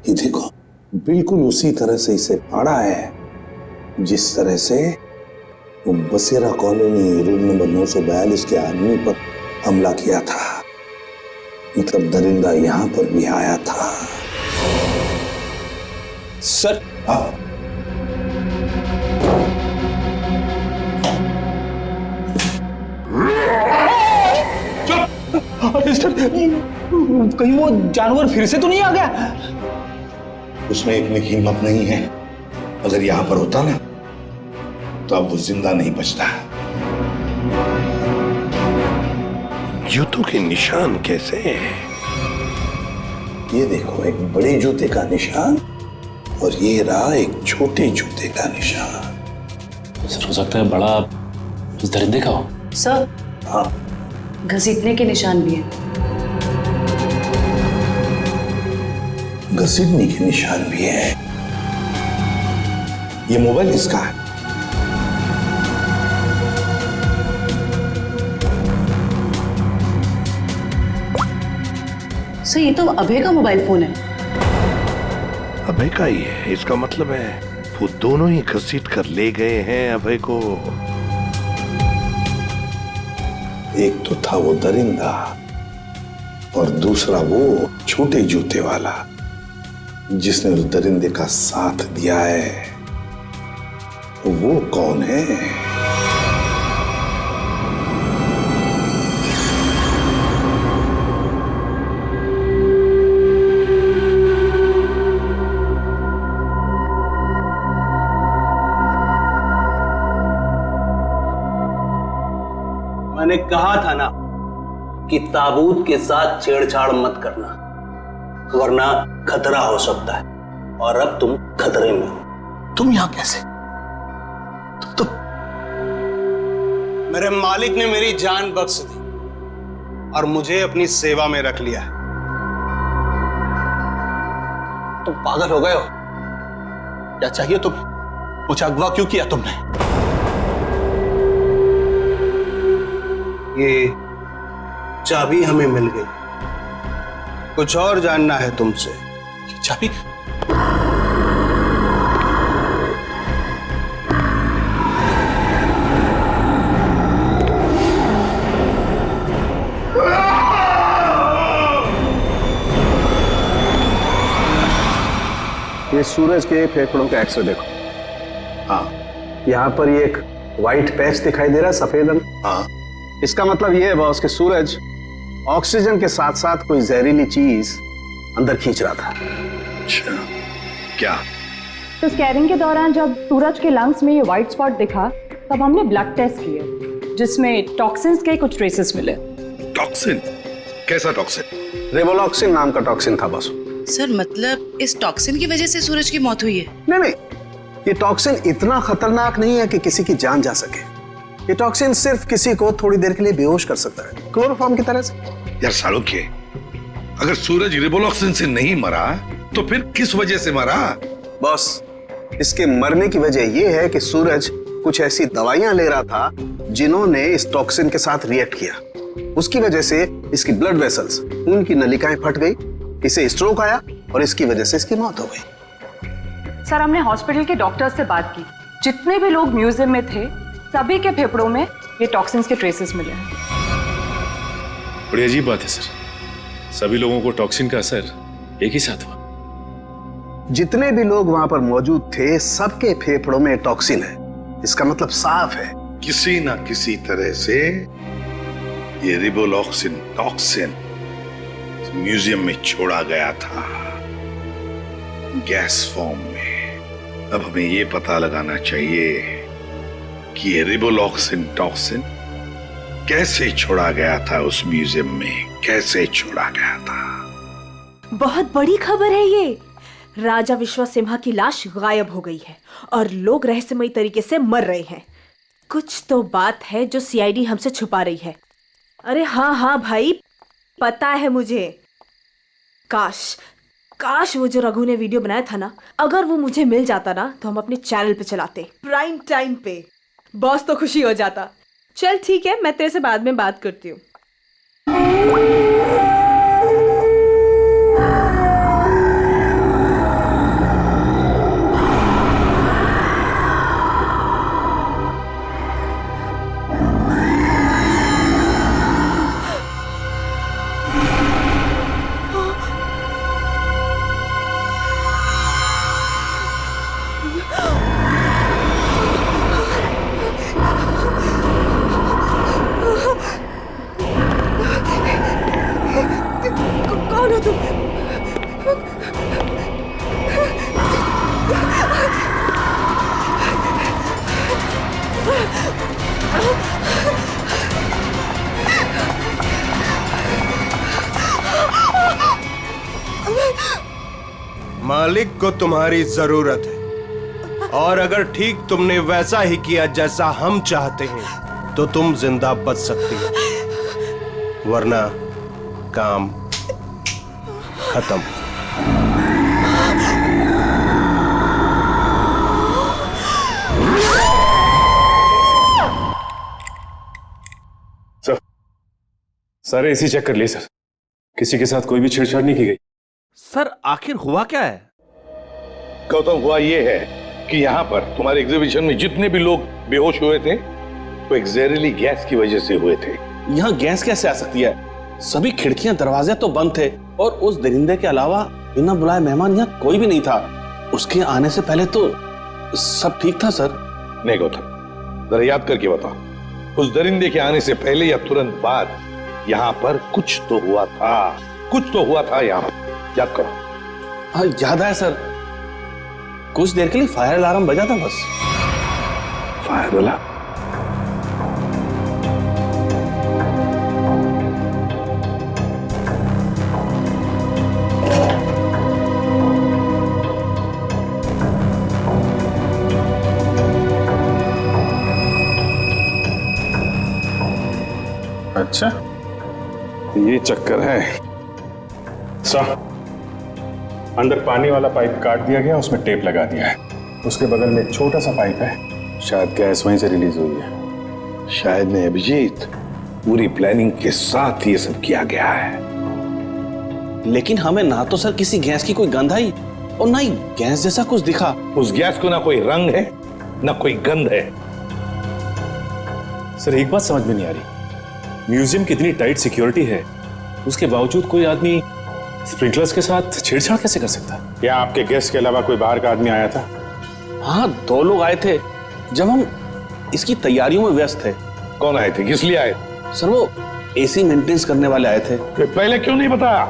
ये देखो, बिल्कुल उसी तरह से इसे पाड़ा है जिस तरह से वो बसेरा कॉलोनी रूम नंबर 942 के आदमी पर हमला किया था। मतलब दरिंदा यहां पर भी आया था। सर कहीं वो जानवर फिर से तो नहीं आ गया? उसमें इतनी हिम्मत नहीं है। अगर यहां पर होता ना तो अब वो जिंदा नहीं बचता। जूतों के निशान कैसे हैं? ये देखो, एक बड़े जूते का निशान और ये रहा एक छोटे जूते का निशान। सर हो सकता है बड़ा उस दरिंदे का हो। सर, हाँ, घसीटने के निशान भी है। घसीटने के निशान भी है। ये मोबाइल किसका है? सर ये तो अभय का मोबाइल फोन है। अभय का ही है, इसका मतलब है वो दोनों ही घसीट कर ले गए हैं अभय को। एक तो था वो दरिंदा और दूसरा वो छोटे जूते वाला जिसने उस दरिंदे का साथ दिया है। वो कौन है? मैंने कहा था ना कि ताबूत के साथ छेड़छाड़ मत करना, वरना खतरा हो सकता है। और अब तुम खतरे में हो। तुम यहां कैसे? तुम मेरे मालिक ने मेरी जान बख्श दी और मुझे अपनी सेवा में रख लिया है। तुम पागल हो गए हो? क्या चाहिए तुम्हें? मुझे अगवा क्यों किया तुमने? ये चाबी हमें मिल गई, कुछ और जानना है तुमसे। ये चाबी? ये सूरज के फेफड़ों का एक्सरे देखो। हाँ, यहाँ पर ये एक व्हाइट पैच दिखाई दे रहा है, सफेद रंग। हाँ, इसका मतलब यह है बॉस कि सूरज ऑक्सीजन के साथ साथ कोई जहरीली चीज अंदर खींच रहा था। अच्छा, क्या? तो स्कैनिंग के दौरान जब सूरज के लंग्स में ये व्हाइट स्पॉट दिखा तब हमने ब्लड टेस्ट किए जिसमें टॉक्सिन्स के कुछ ट्रेसेस मिले। टॉक्सिन? कैसा टॉक्सिन? रेवोलॉक्सिन नाम का टॉक्सिन था बॉस। सर मतलब इस टॉक्सिन की वजह से सूरज की मौत हुई है? नहीं, ये टॉक्सिन इतना खतरनाक नहीं है कि किसी की जान जा सके। ये टॉक्सिन सिर्फ किसी को थोड़ी देर के लिए बेहोश कर सकता है, क्लोरोफॉर्म की तरह से। यार सालोक्य, अगर सूरज रिवोलॉक्सिन से नहीं मरा तो फिर किस वजह से मरा? बॉस, इसके मरने की वजह यह है कि सूरज कुछ ऐसी दवाइयां ले रहा था जिन्होंने इस टॉक्सिन के साथ रिएक्ट किया। उसकी वजह से इसकी ब्लड वेसल्स, खून की नलिकाएं फट गई, इसे स्ट्रोक आया और इसकी वजह से इसकी मौत हो गई। सर, हमने हॉस्पिटल के डॉक्टर से बात की। जितने भी लोग म्यूजियम में थे सभी के फेफड़ों में ये टॉक्सिन्स के ट्रेसेस मिले हैं। बड़ी अजीब बात है सर, सभी लोगों को टॉक्सिन का असर एक ही साथ हुआ। जितने भी लोग वहां पर मौजूद थे सबके फेफड़ों में टॉक्सिन है। इसका मतलब साफ है, किसी ना किसी तरह से ये रिवोलॉक्सिन टॉक्सिन म्यूजियम में छोड़ा गया था, गैस फॉर्म में। अब हमें ये पता लगाना चाहिए कि ये रिवोलॉक्सिन टॉक्सिन कैसे छोड़ा गया था उस म्यूजियम में, कैसे छोड़ा गया था। बहुत बड़ी खबर है ये। राजा विश्वसिम्हा की लाश गायब हो गई है और लोग रहस्यमयी तरीके से मर रहे हैं। कुछ तो बात है जो सीआईडी हमसे छुपा रही है। अरे हाँ भाई, पता है मुझे। काश वो जो रघु ने वीडियो बनाया था ना, अगर वो मुझे मिल जाता ना तो हम अपने चैनल पे चलाते, प्राइम टाइम पे। बॉस तो खुशी हो जाता। चल ठीक है, मैं तेरे से बाद में बात करती हूँ। कौन हो तुम? मालिक को तुम्हारी जरूरत है और अगर ठीक तुमने वैसा ही किया जैसा हम चाहते हैं तो तुम जिंदा बच सकती हो, वरना काम खत्म। सारे इसी चेक कर लिए सर, किसी के साथ कोई भी छेड़छाड़ नहीं की गई। सर आखिर हुआ क्या है? गौतम, हुआ ये है कि यहाँ पर तुम्हारे एग्जीबिशन में जितने भी लोग बेहोश हुए थे वो एक जहरीली गैस की वजह से हुए थे। यहाँ गैस कैसे आ सकती है? सभी खिड़कियां दरवाजे तो बंद थे और उस दरिंदे के अलावा बिना बुलाए मेहमान यहाँ कोई भी नहीं था। उसके आने से पहले तो सब ठीक था सर। नहीं गौतम, जरा याद करके बताओ, उस दरिंदे के आने से पहले या तुरंत बाद यहाँ पर कुछ तो हुआ था, कुछ तो हुआ था यहाँ पर। याद करो। हाँ याद है सर, कुछ देर के लिए फायर अलार्म बजा था बस। Fire alarm? अच्छा, ये चक्कर है। सर, अंदर पानी वाला पाइप काट दिया गया, उसमें टेप लगा दिया है। उसके बगल में एक छोटा सा पाइप है, शायद गैस वहीं से रिलीज हुई है। शायद नहीं अभिजीत, पूरी प्लानिंग के साथ ये सब किया गया है। लेकिन हमें ना तो सर किसी गैस की कोई गंध आई और ना ही गैस जैसा कुछ दिखा। उस गैस को ना कोई रंग है ना कोई गंध है। सर एक बात समझ में नहीं आ रही, म्यूजियम की इतनी टाइट सिक्योरिटी है, उसके बावजूद कोई आदमी स्प्रिंकलर्स के साथ छेड़छाड़ कैसे कर सकता है? क्या आपके गेस्ट के अलावा कोई बाहर का आदमी आया था? हाँ, 2 लोग आए थे जब हम इसकी तैयारियों में व्यस्त थे। कौन आए थे, किस लिए आए? सर वो एसी मेंटेनेंस करने वाले आए थे। पहले क्यों नहीं बताया?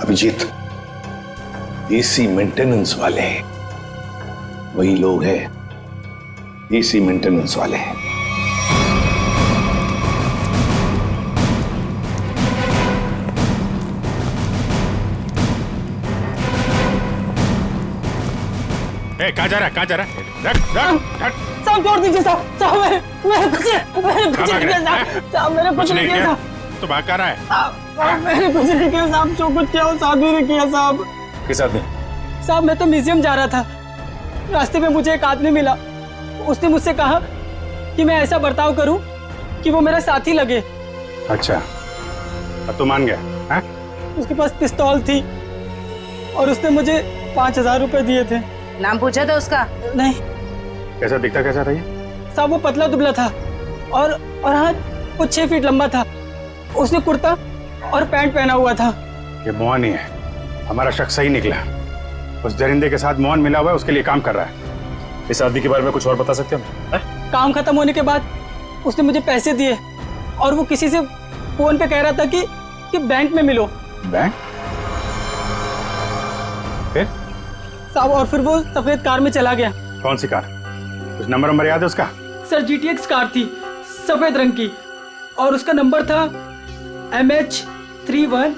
अभिजीत, एसी मेंटेनेंस वाले वही लोग हैं, एसी मेंटेनेंस वाले हैं। कहाँ जा रहा है? कहाँ जा रहा है? साहब छोड़ दीजिए साहब। साहब मैंने कुछ नहीं किया साहब। साहब मैंने कुछ नहीं किया साहब। तो भाग कर रहा है? मैंने कुछ नहीं किया साहब। जो कुछ किया वो साधु ने किया साहब। किस आदमी? साहब मैं तो म्यूजियम जा रहा था, रास्ते में मुझे एक आदमी मिला। उसने मुझसे कहा कि मैं ऐसा बर्ताव करूं कि वो मेरा साथी लगे। अच्छा, अब तो मान गया? है? उसके पास पिस्तौल थी और उसने मुझे 5,000 रुपए दिए थे। नाम पूछा था उसका? नहीं। कैसा दिखता कैसा था ये? साहब वो पतला दुबला था और हाँ वो 6 फीट लंबा था। उसने कुर्ता और पैंट पहना हुआ था। ये मोहन ही है, हमारा शख्स सही निकला। उस दरिंदे के साथ मोहन मिला हुआ है, उसके लिए काम कर रहा है। इस आदमी के बारे में कुछ और बता सकते हो? काम खत्म होने के बाद उसने मुझे पैसे दिए और वो किसी से फोन पे कह रहा था कि बैंक में मिलो। बैंक? फिर? साहब और फिर वो सफेद कार में चला गया। कौन सी कार? कुछ नंबर याद है उसका? सर GTX कार थी, सफेद रंग की, और उसका नंबर था MH31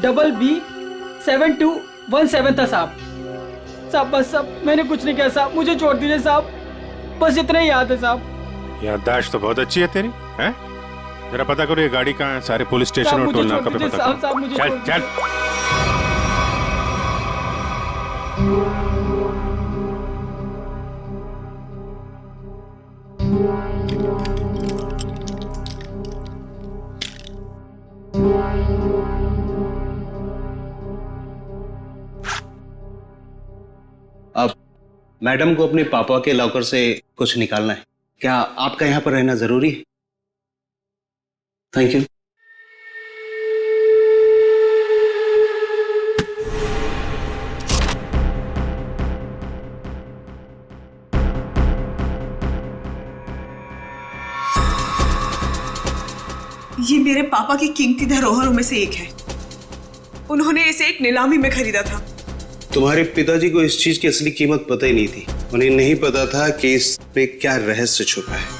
BB7217 था साहब। साहब बस साहब मैंने कुछ नहीं किया साहब, मुझे छोड़ दीजिए साहब, बस इतना ही याद है साहब। याददाश्त तो बहुत अच्छी है तेरी, हैं? जरा पता करो ये गाड़ी कहाँ है, सारे पुलिस स्टेशन और टोल नाका पे पता करो। चल चल। अब मैडम को अपने पापा के लॉकर से कुछ निकालना है। क्या आपका यहाँ पर रहना जरूरी है? Thank you. ये मेरे पापा की कीमती धरोहरों में से एक है। उन्होंने इसे एक नीलामी में खरीदा था। तुम्हारे पिताजी को इस चीज की असली कीमत पता ही नहीं थी। उन्हें नहीं पता था कि इस पे क्या रहस्य छुपा है।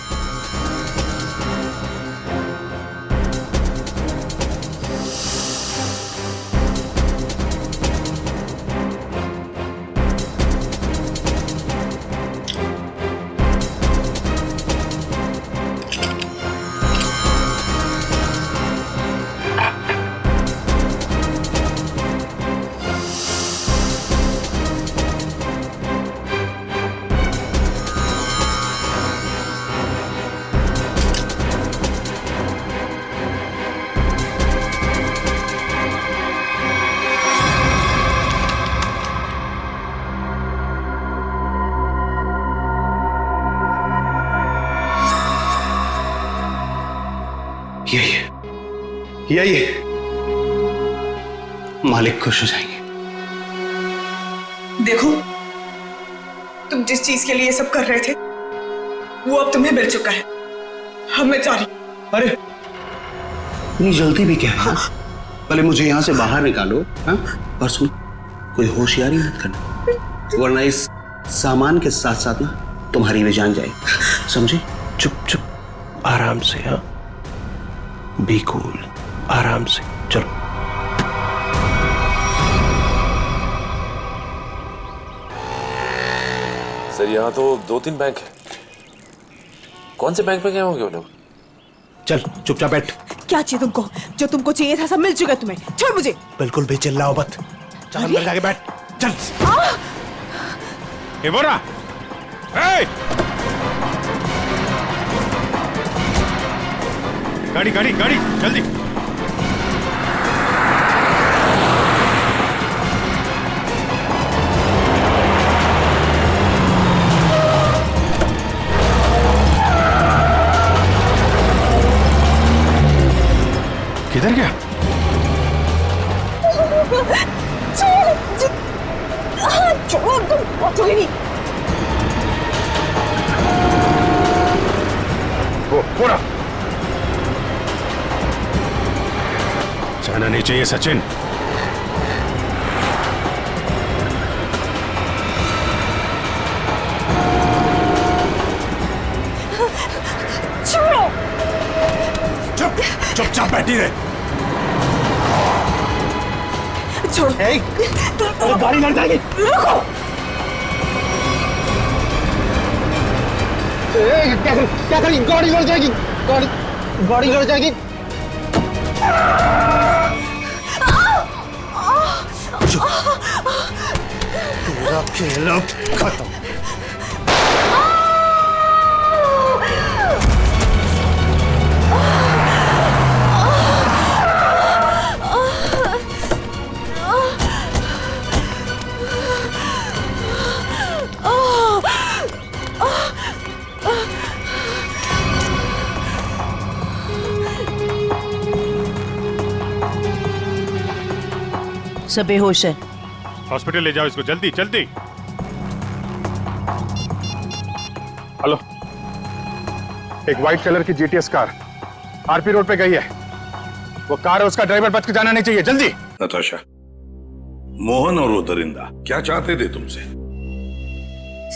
यही मालिक खुश हो जाएंगे। देखो तुम जिस चीज के लिए सब कर रहे थे वो अब तुम्हें मिल चुका है। हम मैं जा रही। अरे इतनी जल्दी भी क्या है? हाँ? पहले मुझे यहाँ से बाहर निकालो। हाँ? और सुन, कोई होशियारी मत करना, वरना इस सामान के साथ साथ ना तुम्हारी भी जान जाए। समझे? चुप चुप आराम से। हाँ, बी कूल, आराम से चलो। सर यहाँ तो 2-3 बैंक है। कौन से बैंक में गए होंगे वो लोग? चल चुपचाप बैठ। क्या चाहिए तुमको? जो तुमको चाहिए था सब मिल चुका है तुम्हें। छोड़ मुझे। बिल्कुल भी चिल्लाओ मत। चल अंदर जाके बैठ। चल। ये बोरा। गाड़ी गाड़ी गाड़ी जल्दी। किधर गया? छोड़ तुम पहुंचोगे नहीं। पूरा जाना नहीं चाहिए सचिन। छोड़ो। चुपचाप बैठी रहे। छोड़ो। गाड़ी लड़ जाएगी। रुको। क्या करी? गाड़ी लड़ जाएगी। गाड़ी लड़ जाएगी। तेरा खेल अब खत्म। सब बेहोश है। हॉस्पिटल ले जाओ इसको, जल्दी जल्दी। हेलो, एक व्हाइट कलर की जीटीएस कार आरपी रोड पे गई है। वो कार है, उसका ड्राइवर बच के जाना नहीं चाहिए। जल्दी। नताशा, मोहन और वो दरिंदा क्या चाहते थे तुमसे?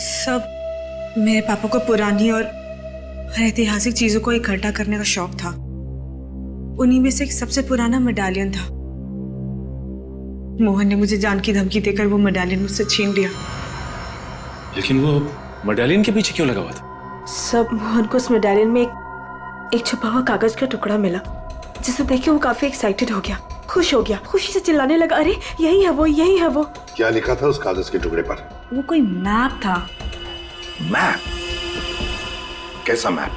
सब मेरे पापा को पुरानी और ऐतिहासिक चीजों को इकट्ठा करने का शौक था। उन्हीं में से एक सबसे पुराना मेडालियन था। मोहन ने मुझे जान की धमकी देकर वो मेडालियन मुझसे छीन लिया। लेकिन वो मेडालियन के पीछे क्यों लगा हुआ था? सब मोहन को उस मेडालियन में एक छुपा हुआ कागज का टुकड़ा मिला, जिसे देख के वो काफी एक्साइटेड हो गया, खुश हो गया, खुशी से चिल्लाने लगा, अरे यही है वो, यही है वो। क्या लिखा था उस कागज के टुकड़े पर? वो कोई मैप था। मैप? कैसा मैप?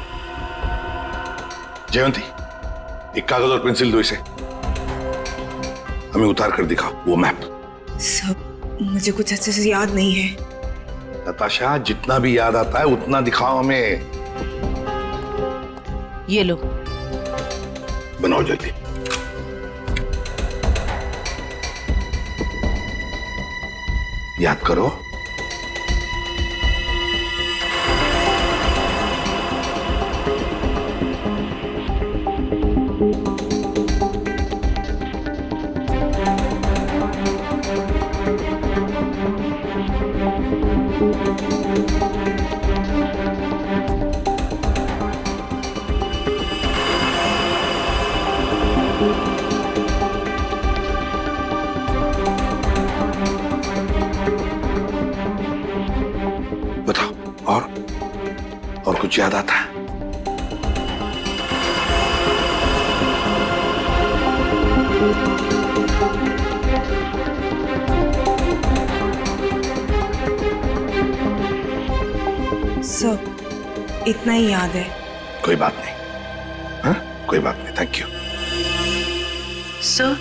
जयंती, एक कागज और पेंसिल दो इसे, हमें उतार कर दिखाओ वो मैप। सब मुझे कुछ अच्छे से याद नहीं है। नताशा, जितना भी याद आता है उतना दिखाओ हमें। ये लो, बनाओ जल्दी। याद करो। बताओ, और कुछ याद आता है? सब इतना ही याद है। कोई बात नहीं, हाँ? कोई बात नहीं, थैंक यू। सर,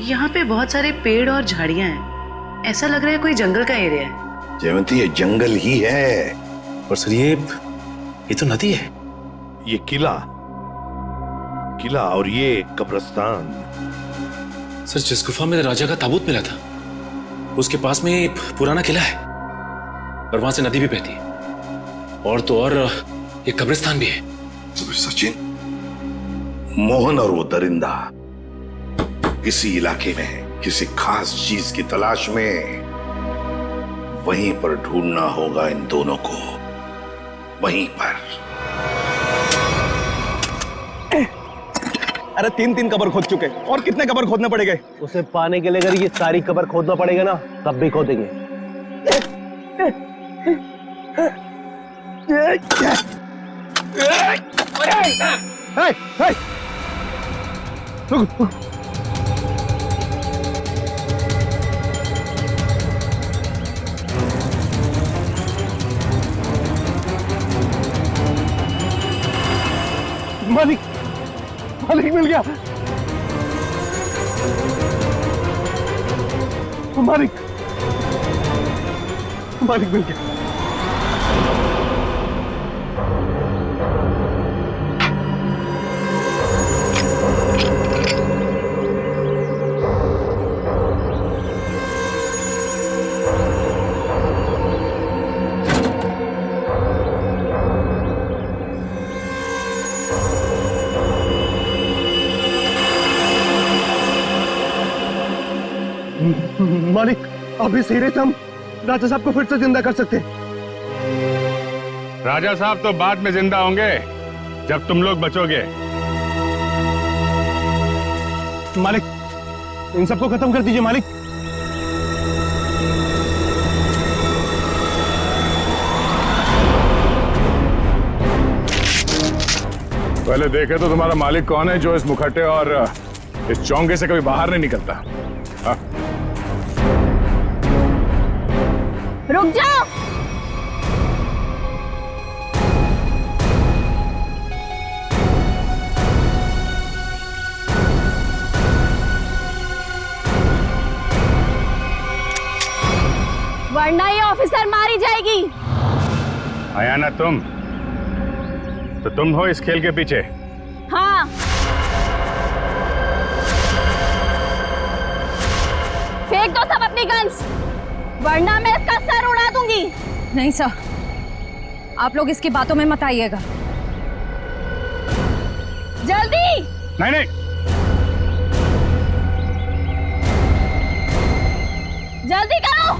यहाँ पे बहुत सारे पेड़ और झाड़ियां हैं। ऐसा लग रहा है कोई जंगल का एरिया है। जयवंती, ये जंगल ही है। और सर ये तो नदी है। ये किला और ये कब्रिस्तान। सर, जिस गुफा में राजा का ताबूत मिला था, उसके पास में एक पुराना किला है और वहां से नदी भी बहती है। और तो और एक कब्रिस्तान भी है। सचिन, मोहन और वो दरिंदा किसी इलाके में किसी खास चीज की तलाश में, वहीं पर ढूंढना होगा इन दोनों को, वहीं पर। अरे 3 कबर खोद चुके, और कितने कबर खोदने पड़ेंगे? उसे पाने के लिए अगर ये सारी कबर खोदना पड़ेगा ना, तब भी खोदेंगे। मालिक मिल गया। मालिक मिल गया। मालिक, अब इस हीरे से हम राजा साहब को फिर से जिंदा कर सकते हैं। राजा साहब तो बाद में जिंदा होंगे जब तुम लोग बचोगे। मालिक, इन सबको खत्म कर दीजिए मालिक। पहले देखे तो तुम्हारा मालिक कौन है जो इस मुखट्टे और इस चौंगे से कभी बाहर नहीं निकलता। हाँ? रुक जाओ। वरना ये ऑफिसर मारी जाएगी। आया ना तुम, तो तुम हो इस खेल के पीछे। हाँ। फेंक दो सब अपनी गन्स, वरना मैं इसका सर उड़ा दूंगी। नहीं सर, आप लोग इसकी बातों में मत आइएगा। जल्दी। नहीं नहीं, जल्दी करो।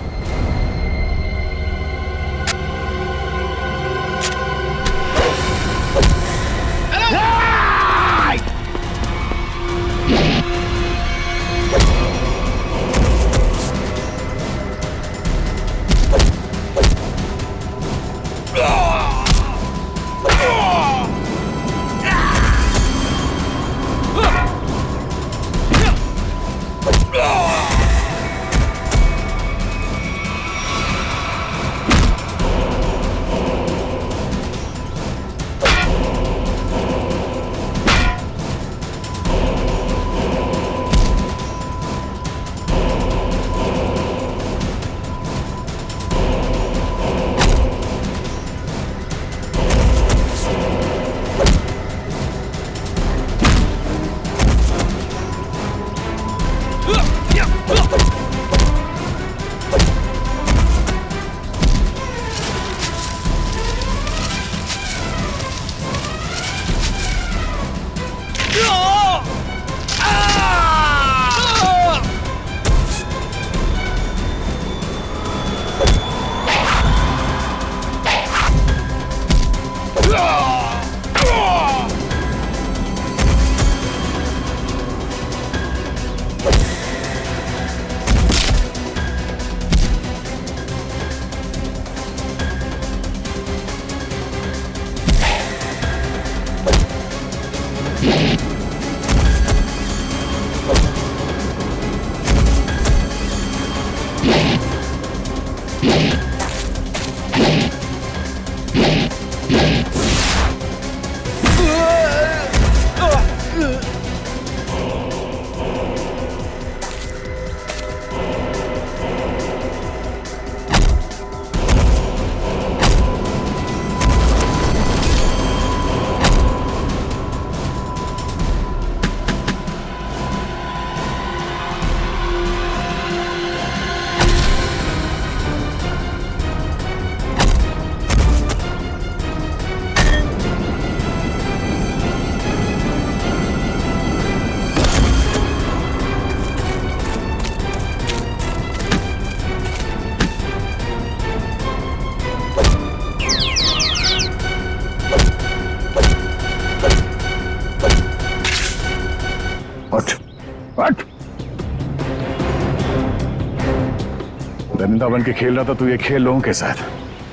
दरिंदा बन के खेल रहा था तू ये खेल लोगों के साथ।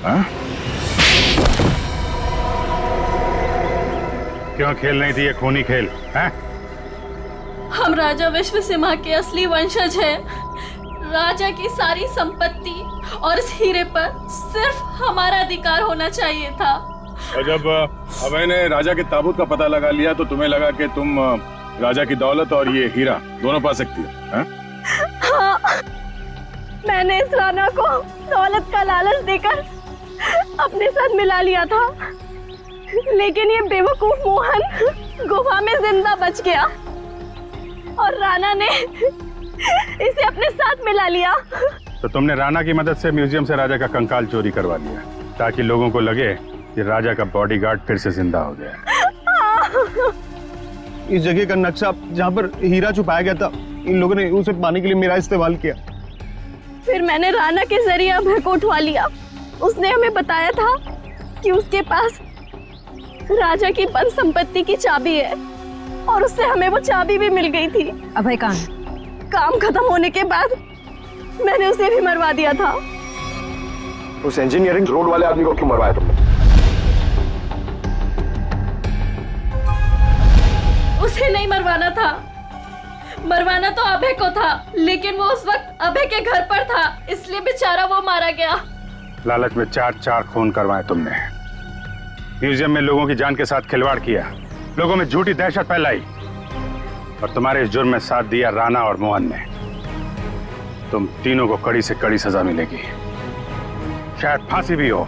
हाँ? क्यों खेल नहीं थी ये खूनी खेल? हाँ? हम राजा विश्व सिम्हा के असली वंशज हैं। राजा की सारी संपत्ति और इस हीरे पर सिर्फ हमारा अधिकार होना चाहिए था। और जब अभय ने राजा के ताबूत का पता लगा लिया तो तुम्हें लगा कि तुम राजा की दौलत और ये हीरा दोनों पा सकती हो। हाँ? हाँ, मैंने इस राणा को दौलत का लालच देकर अपने साथ मिला लिया था, लेकिन ये बेवकूफ मोहन गुफा में जिंदा बच गया और राणा ने इसे अपने साथ मिला लिया। तो तुमने राणा की मदद से म्यूजियम से राजा का कंकाल चोरी करवा लिया ताकि लोगों को लगे कि राजा का बॉडीगार्ड फिर से जिंदा हो गया। इस जगह का नक्शा जहाँ पर हीरा छुपाया गया था, इन लोगों ने उसे पाने के लिए मेरा इस्तेमाल किया। फिर मैंने राणा के जरिए अभय को उठवा लिया। उसने हमें बताया था कि उसके पास राजा की बंद संपत्ति की चाबी है और उससे हमें वो चाबी भी मिल गई थी। अभय कहाँ? काम खत्म होने के बाद मैंने उसे भी मरवा दिया था। उस इंजीनियरिंग रोड वाले आदमी को क्यों मरवाया तुमने? उसे नहीं मरवाना था, मरवाना तो अभय को था, लेकिन वो उस वक्त अभय के घर पर था, इसलिए बेचारा वो मारा गया। लालच में 4 खून करवाए तुमने, म्यूजियम में लोगों की जान के साथ खिलवाड़ किया, लोगों में झूठी दहशत फैलाई और तुम्हारे इस जुर्म में साथ दिया राणा और मोहन ने। तुम तीनों को कड़ी से कड़ी सजा मिलेगी, शायद फांसी भी हो।